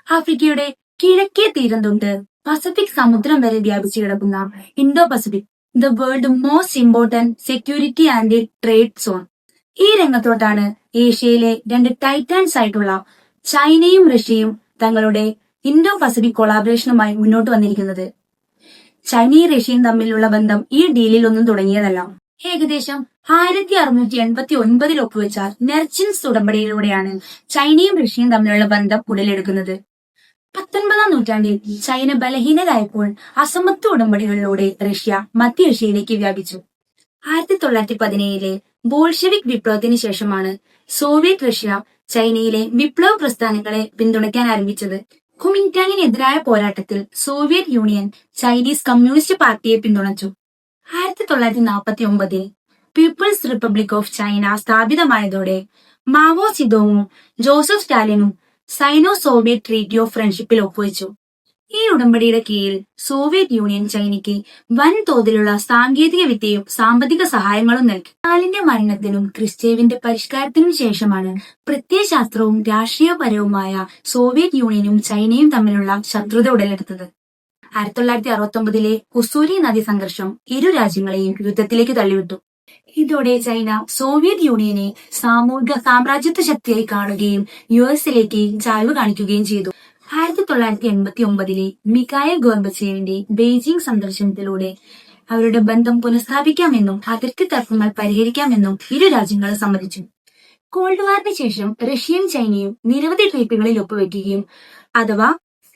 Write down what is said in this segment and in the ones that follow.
ആഫ്രിക്കയുടെ കിഴക്കേ തീരം തൊട്ട് പസഫിക് സമുദ്രം വരെ വ്യാപിച്ചു കിടക്കുന്ന Indo Pacific the world most important security and trade zone. ഈ രംഗത്തോട്ടാണ് ഏഷ്യയിലെ രണ്ട് ടൈറ്റാൻസ് ആയിട്ടുള്ള ചൈനയും റഷ്യയും തങ്ങളുടെ ഇൻഡോ പസഫിക് കൊളാബറേഷനുമായി മുന്നോട്ട് വന്നിരിക്കുന്നത്. ചൈനയും റഷ്യയും തമ്മിലുള്ള ബന്ധം ഈ ഡീലിൽ ഒന്നും തുടങ്ങിയതല്ല. ഏകദേശം 1689 ഒപ്പുവെച്ച നെർച്ചിൻസ് ഉടമ്പടിയിലൂടെയാണ് ചൈനയും റഷ്യയും തമ്മിലുള്ള ബന്ധം ഉടലെടുക്കുന്നത്. 19-ാം നൂറ്റാണ്ടിൽ ചൈന ബലഹീനരായപ്പോൾ അസമത്വ ഉടമ്പടികളിലൂടെ റഷ്യ മധ്യേഷ്യയിലേക്ക് വ്യാപിച്ചു. 1917-ലെ ബോൾഷെവിക് വിപ്ലവത്തിന് ശേഷമാണ് സോവിയറ്റ് റഷ്യ ചൈനയിലെ വിപ്ലവ പ്രസ്ഥാനങ്ങളെ പിന്തുണയ്ക്കാൻ ആരംഭിച്ചത്. കുമിൻടാങ്ങിനെതിരായ പോരാട്ടത്തിൽ സോവിയറ്റ് യൂണിയൻ ചൈനീസ് കമ്മ്യൂണിസ്റ്റ് പാർട്ടിയെ പിന്തുണച്ചു. 1949-ൽ പീപ്പിൾസ് റിപ്പബ്ലിക് ഓഫ് ചൈന സ്ഥാപിതമായതോടെ മാവോ സിതോങ്ങും ജോസഫ് സ്റ്റാലിനും സൈനോ സോവിയറ്റ് ട്രീറ്റി ഓഫ് ഫ്രണ്ട്ഷിപ്പിൽ ഒപ്പുവെച്ചു. ഈ ഉടമ്പടിയുടെ കീഴിൽ സോവിയറ്റ് യൂണിയൻ ചൈനയ്ക്ക് വൻതോതിലുള്ള സാങ്കേതിക വിദ്യയും സാമ്പത്തിക സഹായങ്ങളും നൽകി. സ്റ്റാലിന്റെ മരണത്തിനും ക്രിസ്റ്റേവിന്റെ പരിഷ്കാരത്തിനും ശേഷമാണ് പ്രത്യയശാസ്ത്രവും രാഷ്ട്രീയപരവുമായ സോവിയറ്റ് യൂണിയനും ചൈനയും തമ്മിലുള്ള ശത്രുത ഉടലെടുത്തത്. 1969-ലെ ഉസൂരി നദി സംഘർഷം ഇരു രാജ്യങ്ങളെയും യുദ്ധത്തിലേക്ക് തള്ളിവിട്ടു. ഇതോടെ ചൈന സോവിയറ്റ് യൂണിയനെ സാമൂഹിക സാമ്രാജ്യത്വ ശക്തിയായി കാണുകയും യുഎസിലേക്ക് ചായ്വ് കാണിക്കുകയും ചെയ്തു. 1989-ലെ മിഖായിൽ ഗോർബച്ചേവിന്റെ ബെയ്ജിംഗ് സന്ദർശനത്തിലൂടെ അവരുടെ ബന്ധം പുനഃസ്ഥാപിക്കാമെന്നും അതിർത്തി തർക്കങ്ങൾ പരിഹരിക്കാമെന്നും ഇരു രാജ്യങ്ങളും സമ്മതിച്ചു. കോൾഡ് വാറിന് ശേഷം റഷ്യയും ചൈനയും നിരവധി ട്രീറ്റികളിൽ ഒപ്പുവെക്കുകയും അഥവാ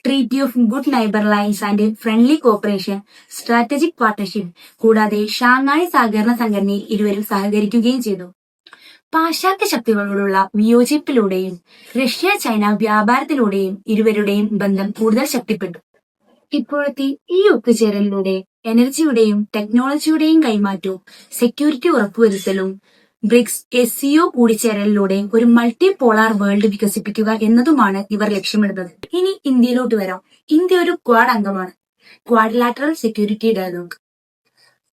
treaty of good neighbour lines and friendly corporation, strategic partnership കൂടാതെ ഷാങ്ങായ് സഹകരണ സംഘടനയിൽ ഇരുവരും സഹകരിക്കുകയും ചെയ്തു. പാശ്ചാത്യ ശക്തികളോടുള്ള വിയോജിപ്പിലൂടെയും റഷ്യ ചൈന വ്യാപാരത്തിലൂടെയും ഇരുവരുടെയും ബന്ധം കൂടുതൽ ശക്തിപ്പെട്ടു. ഇപ്പോഴത്തെ ഈ ഒത്തുചേരലിലൂടെ എനർജിയുടെയും ടെക്നോളജിയുടെയും കൈമാറ്റവും സെക്യൂരിറ്റി ഉറപ്പുവരുത്തലും ബ്രിക്സ് SCO കൂടിച്ചേരലിലൂടെ ഒരു മൾട്ടി പോളാർ വേൾഡ് വികസിപ്പിക്കുക എന്നതുമാണ് ഇവർ ലക്ഷ്യമിടുന്നത്. ഇനി ഇന്ത്യയിലോട്ട് വരാം. ഇന്ത്യ ഒരു ക്വാഡ് അംഗമാണ്. Quadrilateral Security Dialogue.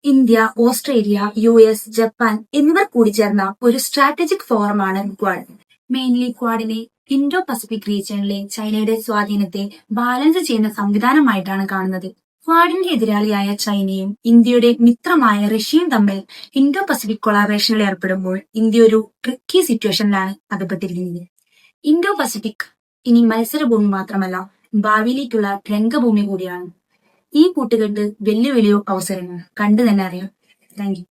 India, Australia, US, Japan എന്നിവർ കൂടിച്ചേർന്ന ഒരു സ്ട്രാറ്റജിക് ഫോറമാണ് ക്വാഡ്. മെയിൻലി ക്വാഡിനെ ഇൻഡോ പസഫിക് റീജിയനിലെ ചൈനയുടെ സ്വാധീനത്തെ ബാലൻസ് ചെയ്യുന്ന സംവിധാനമായിട്ടാണ് കാണുന്നത്. ക്വാഡിന്റെ എതിരാളിയായ ചൈനയും ഇന്ത്യയുടെ മിത്രമായ റഷ്യയും തമ്മിൽ ഇൻഡോ പസഫിക് കൊളാബറേഷനിൽ ഏർപ്പെടുമ്പോൾ ഇന്ത്യ ഒരു ട്രിക്കി സിറ്റുവേഷനിലാണ് അകപ്പെട്ടിരിക്കുന്നത്. ഇൻഡോ പസഫിക് ഇനി മത്സരഭൂമി മാത്രമല്ല, ഭാവിയിലേക്കുള്ള രംഗഭൂമി കൂടിയാണ്. ഈ കൂട്ടുകെട്ട് വെല്ലുവിളിയോ അവസരമോ കണ്ടു തന്നെ അറിയാം. Thank you.